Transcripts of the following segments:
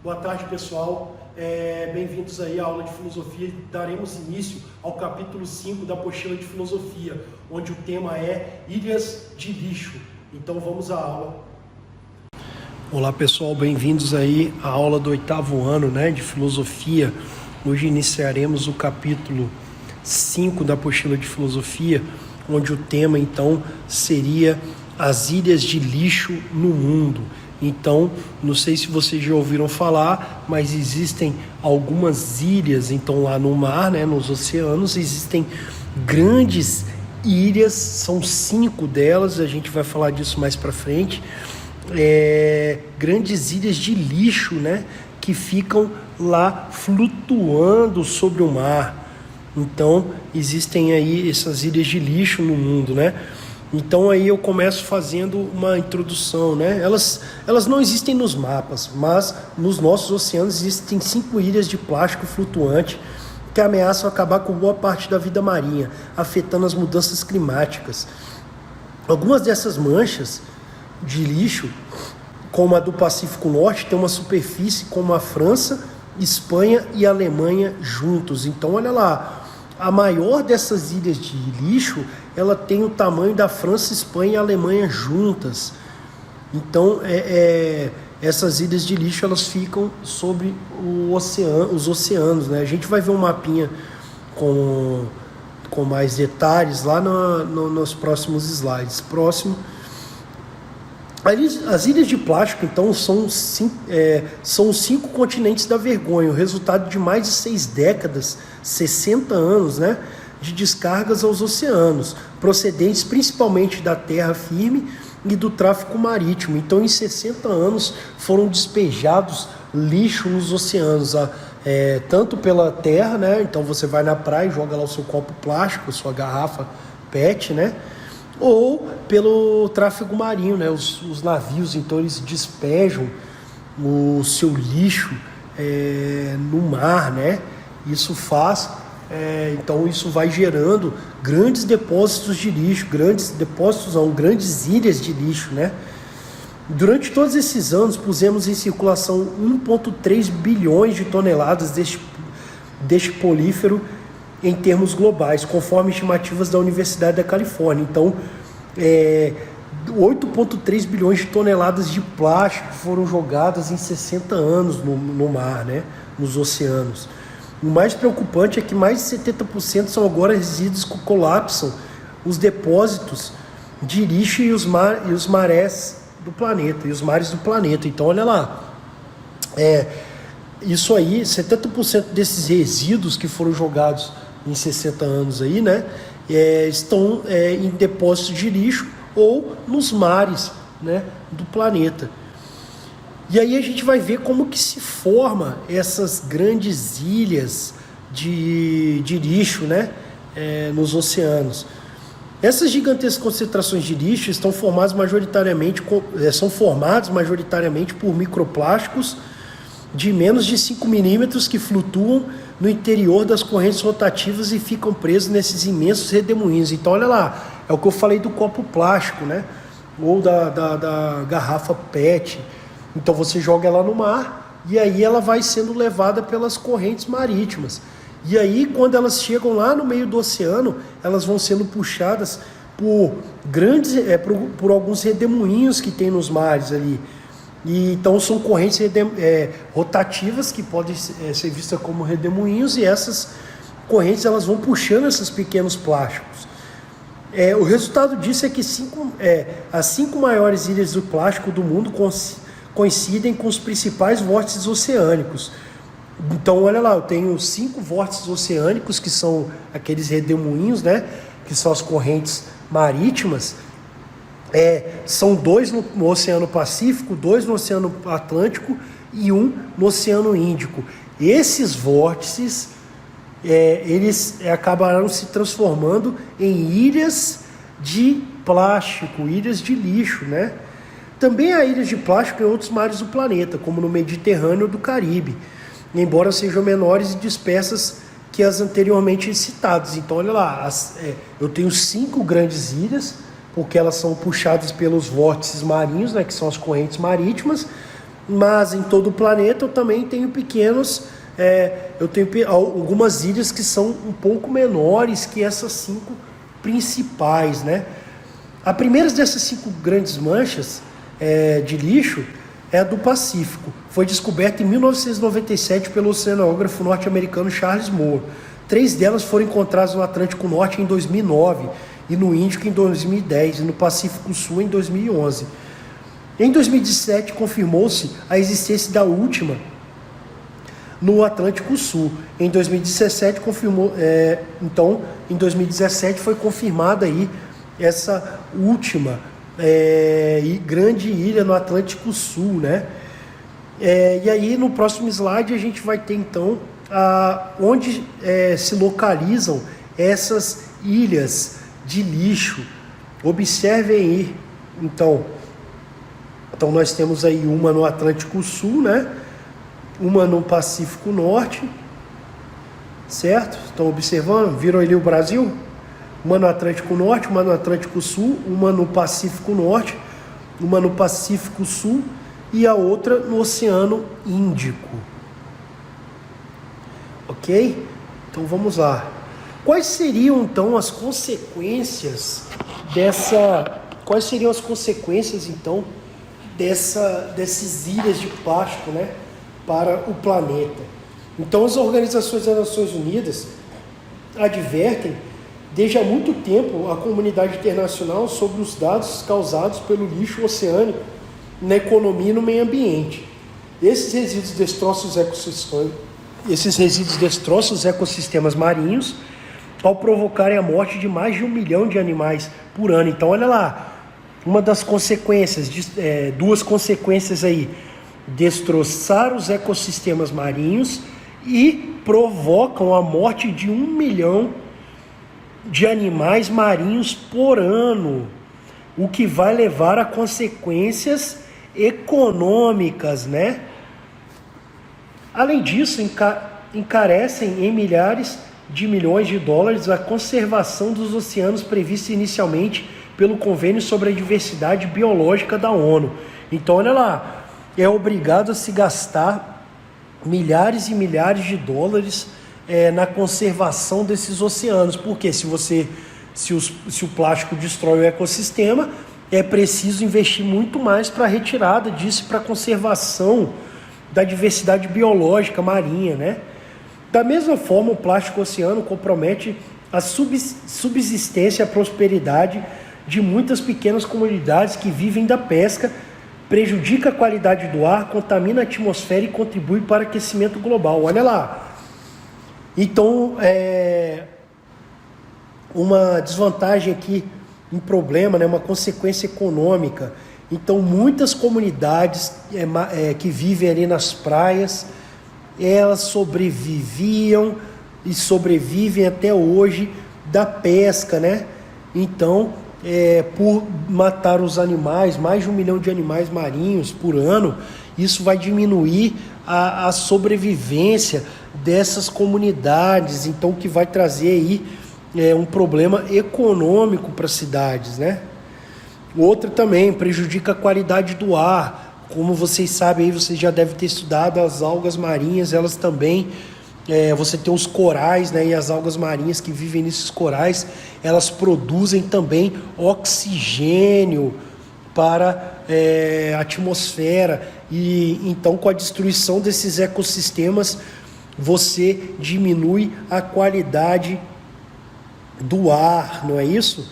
Boa tarde, pessoal. Bem-vindos aí à aula de filosofia. Daremos início ao capítulo 5 da apostila de filosofia, onde o tema é ilhas de lixo. Então vamos à aula. Olá, pessoal. Bem-vindos aí à aula do 8º ano, de filosofia. Hoje iniciaremos o capítulo 5 da apostila de filosofia, onde o tema então seria as ilhas de lixo no mundo. Então, não sei se vocês já ouviram falar, mas existem algumas ilhas, então lá no mar, nos oceanos, existem grandes ilhas, são 5 delas, a gente vai falar disso mais para frente, grandes ilhas de lixo, que ficam lá flutuando sobre o mar. Então, existem aí essas ilhas de lixo no mundo, Então aí eu começo fazendo uma introdução, Elas não existem nos mapas, mas nos nossos oceanos existem 5 ilhas de plástico flutuante que ameaçam acabar com boa parte da vida marinha, afetando as mudanças climáticas. Algumas dessas manchas de lixo, como a do Pacífico Norte, tem uma superfície como a França, Espanha e Alemanha juntos. Então olha lá, a maior dessas ilhas de lixo, ela tem o tamanho da França, Espanha e Alemanha juntas. Então, essas ilhas de lixo, elas ficam sobre os oceanos, A gente vai ver um mapinha com mais detalhes lá nos próximos slides. Próximo. As ilhas de plástico, então, são os 5 continentes da vergonha, o resultado de mais de 6 décadas, 60 anos, de descargas aos oceanos, procedentes principalmente da terra firme e do tráfico marítimo. Então, em 60 anos, foram despejados lixo nos oceanos, tanto pela terra, Então, você vai na praia e joga lá o seu copo plástico, sua garrafa PET, ou pelo tráfego marinho, os navios, então eles despejam o seu lixo no mar, Isso faz, então isso vai gerando grandes depósitos de lixo, grandes ilhas de lixo, Durante todos esses anos pusemos em circulação 1,3 bilhões de toneladas deste polífero em termos globais, conforme estimativas da Universidade da Califórnia. Então, 8,3 bilhões de toneladas de plástico foram jogadas em 60 anos no mar, nos oceanos. O mais preocupante é que mais de 70% são agora resíduos que colapsam os depósitos de lixo e os marés do planeta, e os mares do planeta. Então, olha lá, isso aí, 70% desses resíduos que foram jogados em 60 anos aí, estão em depósitos de lixo ou nos mares, do planeta. E aí a gente vai ver como que se forma essas grandes ilhas de lixo, nos oceanos. Essas gigantescas concentrações de lixo são formadas majoritariamente por microplásticos de menos de 5 milímetros que flutuam no interior das correntes rotativas e ficam presos nesses imensos redemoinhos. Então, olha lá, é o que eu falei do copo plástico, ou da garrafa PET. Então, você joga ela no mar e aí ela vai sendo levada pelas correntes marítimas. E aí, quando elas chegam lá no meio do oceano, elas vão sendo puxadas por alguns redemoinhos que tem nos mares ali. E então são correntes rotativas que podem ser vistas como redemoinhos, e essas correntes elas vão puxando esses pequenos plásticos. O resultado disso é que as 5 maiores ilhas do plástico do mundo coincidem com os principais vórtices oceânicos. Então, olha lá, eu tenho 5 vórtices oceânicos, que são aqueles redemoinhos, que são as correntes marítimas. São 2 no Oceano Pacífico, 2 no Oceano Atlântico e 1 no Oceano Índico. Esses vórtices, eles acabarão se transformando em ilhas de plástico, ilhas de lixo, Também há ilhas de plástico em outros mares do planeta, como no Mediterrâneo e do Caribe, embora sejam menores e dispersas que as anteriormente citadas. Então, olha lá, eu tenho 5 grandes ilhas, porque elas são puxadas pelos vórtices marinhos, que são as correntes marítimas, mas em todo o planeta eu também tenho eu tenho algumas ilhas que são um pouco menores que essas 5 principais, né? A primeira dessas 5 grandes manchas de lixo é a do Pacífico. Foi descoberta em 1997 pelo oceanógrafo norte-americano Charles Moore. 3 delas foram encontradas no Atlântico Norte em 2009, e no Índico em 2010, e no Pacífico Sul em 2011. Em 2017, confirmou-se a existência da última no Atlântico Sul. Em 2017, em 2017 foi confirmada aí essa última grande ilha no Atlântico Sul, né? E aí no próximo slide a gente vai ter então onde se localizam essas ilhas de lixo. Observem aí, então nós temos aí uma no Atlântico Sul, né? Uma no Pacífico Norte, certo? Estão observando? Viram ali o Brasil? Uma no Atlântico Norte, uma no Atlântico Sul, uma no Pacífico Norte, uma no Pacífico Sul e a outra no Oceano Índico. Ok? Então vamos lá. Quais seriam então as consequências dessas ilhas de plástico, né, para o planeta? Então as organizações das Nações Unidas advertem desde há muito tempo a comunidade internacional sobre os danos causados pelo lixo oceânico na economia e no meio ambiente. Esses resíduos destroçam os ecossistemas marinhos ao provocarem a morte de mais de 1 milhão de animais por ano. Então olha lá, uma das consequências, duas consequências aí: destroçar os ecossistemas marinhos e provocam a morte de 1 milhão de animais marinhos por ano, o que vai levar a consequências econômicas, né? Além disso, encarecem em milhares de milhões de dólares a conservação dos oceanos prevista inicialmente pelo Convênio sobre a Diversidade Biológica da ONU. Então, olha lá, é obrigado a se gastar milhares e milhares de dólares na conservação desses oceanos, porque se o plástico destrói o ecossistema, é preciso investir muito mais para a retirada disso, para a conservação da diversidade biológica marinha, né? Da mesma forma, o plástico oceano compromete a subsistência e a prosperidade de muitas pequenas comunidades que vivem da pesca, prejudica a qualidade do ar, contamina a atmosfera e contribui para o aquecimento global. Olha lá. Então, uma desvantagem aqui, um problema, né, uma consequência econômica. Então, muitas comunidades que vivem ali nas praias, elas sobreviviam e sobrevivem até hoje da pesca, né? Então, por matar os animais, mais de 1 milhão de animais marinhos por ano, isso vai diminuir a sobrevivência dessas comunidades, então que vai trazer aí um problema econômico para as cidades, né? Outra também, prejudica a qualidade do ar. Como vocês sabem, aí vocês já devem ter estudado as algas marinhas, elas também, você tem os corais, né? E as algas marinhas que vivem nesses corais, elas produzem também oxigênio para a atmosfera, e então com a destruição desses ecossistemas você diminui a qualidade do ar, não é isso?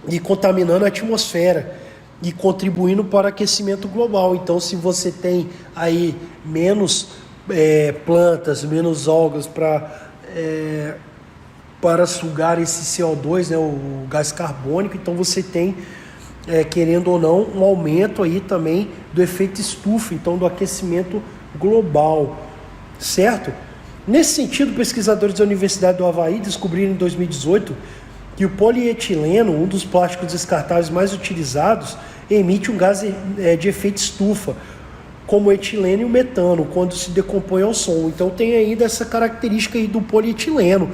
E contaminando a atmosfera e contribuindo para o aquecimento global. Então, se você tem aí menos plantas, menos algas para sugar esse CO2, né, o gás carbônico, então você tem, querendo ou não, um aumento aí também do efeito estufa, então do aquecimento global, certo? Nesse sentido, pesquisadores da Universidade do Havaí descobriram em 2018 que o polietileno, um dos plásticos descartáveis mais utilizados, emite um gás de efeito estufa, como o etileno e o metano, quando se decompõe ao sol. Então tem ainda essa característica aí do polietileno,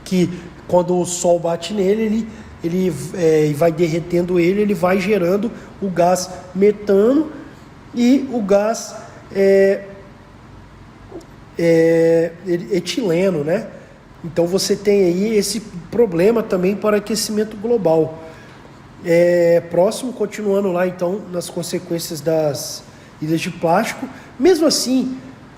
que quando o sol bate nele, ele ele vai derretendo ele vai gerando o gás metano e o gás etileno, né? Então você tem aí esse problema também para aquecimento global. Próximo, continuando lá então nas consequências das ilhas de plástico. Mesmo assim,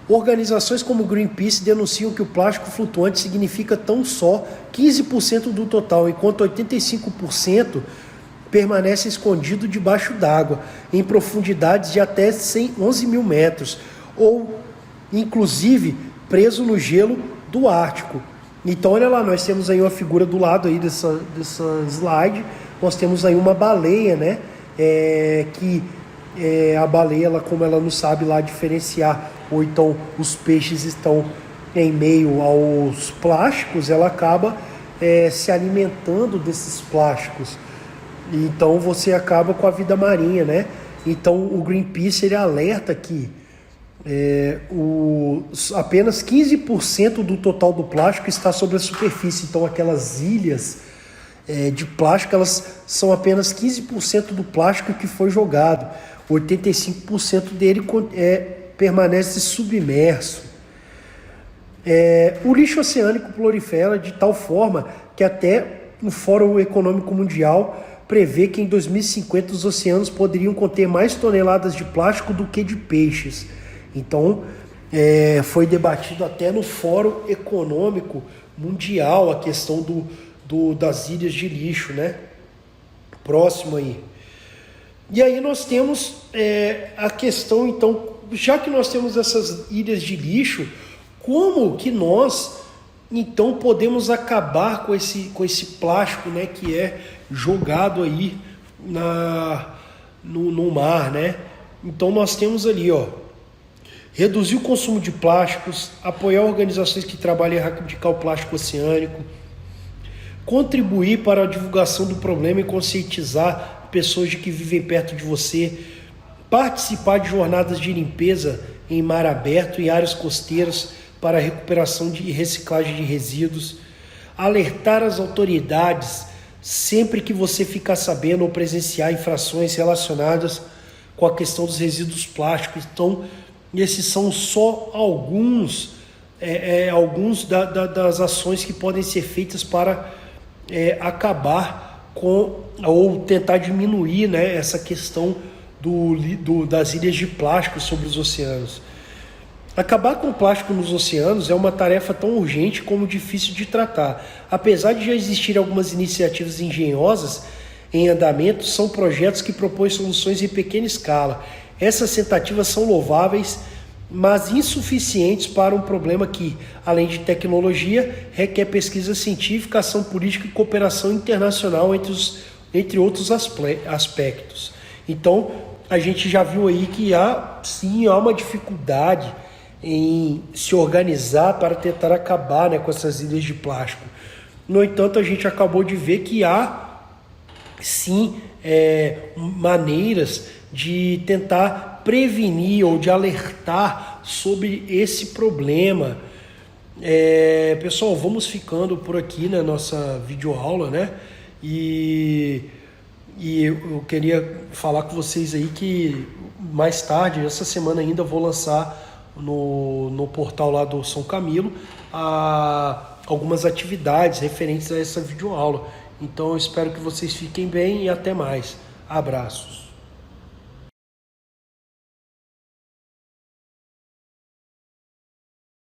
organizações como Greenpeace denunciam que o plástico flutuante significa tão só 15% do total, enquanto 85% permanece escondido debaixo d'água, em profundidades de até 11 mil metros, ou inclusive preso no gelo do Ártico. Então olha lá, nós temos aí uma figura do lado aí dessa slide, nós temos aí uma baleia, né? A baleia, como ela não sabe lá diferenciar, ou então os peixes estão em meio aos plásticos, ela acaba se alimentando desses plásticos. Então você acaba com a vida marinha, né? Então o Greenpeace ele alerta que apenas 15% do total do plástico está sobre a superfície. Então aquelas ilhas de plástico, elas são apenas 15% do plástico que foi jogado. 85% dele permanece submerso. O lixo oceânico prolifera de tal forma que até o Fórum Econômico Mundial prevê que em 2050 os oceanos poderiam conter mais toneladas de plástico do que de peixes. Então, foi debatido até no Fórum Econômico Mundial a questão das ilhas de lixo, né? Próximo aí. E aí nós temos a questão, então, já que nós temos essas ilhas de lixo, como que nós, então, podemos acabar com esse plástico, né, que é jogado aí no mar, né? Então nós temos ali, reduzir o consumo de plásticos, apoiar organizações que trabalham em erradicar o plástico oceânico, contribuir para a divulgação do problema e conscientizar pessoas de que vivem perto de você, participar de jornadas de limpeza em mar aberto e áreas costeiras para a recuperação e reciclagem de resíduos, alertar as autoridades sempre que você ficar sabendo ou presenciar infrações relacionadas com a questão dos resíduos plásticos. Então, esses são só alguns das ações que podem ser feitas para acabar com ou tentar diminuir, né, essa questão das ilhas de plástico sobre os oceanos. Acabar com o plástico nos oceanos é uma tarefa tão urgente como difícil de tratar. Apesar de já existirem algumas iniciativas engenhosas em andamento, são projetos que propõem soluções em pequena escala. Essas tentativas são louváveis, mas insuficientes para um problema que, além de tecnologia, requer pesquisa científica, ação política e cooperação internacional entre outros aspectos. Então, a gente já viu aí que há uma dificuldade em se organizar para tentar acabar, né, com essas ilhas de plástico. No entanto, a gente acabou de ver que há sim maneiras de tentar prevenir ou de alertar sobre esse problema. Pessoal, vamos ficando por aqui na nossa videoaula, né? E eu queria falar com vocês aí que mais tarde, essa semana ainda, vou lançar no portal lá do São Camilo algumas atividades referentes a essa videoaula. Então eu espero que vocês fiquem bem e até mais. Abraços.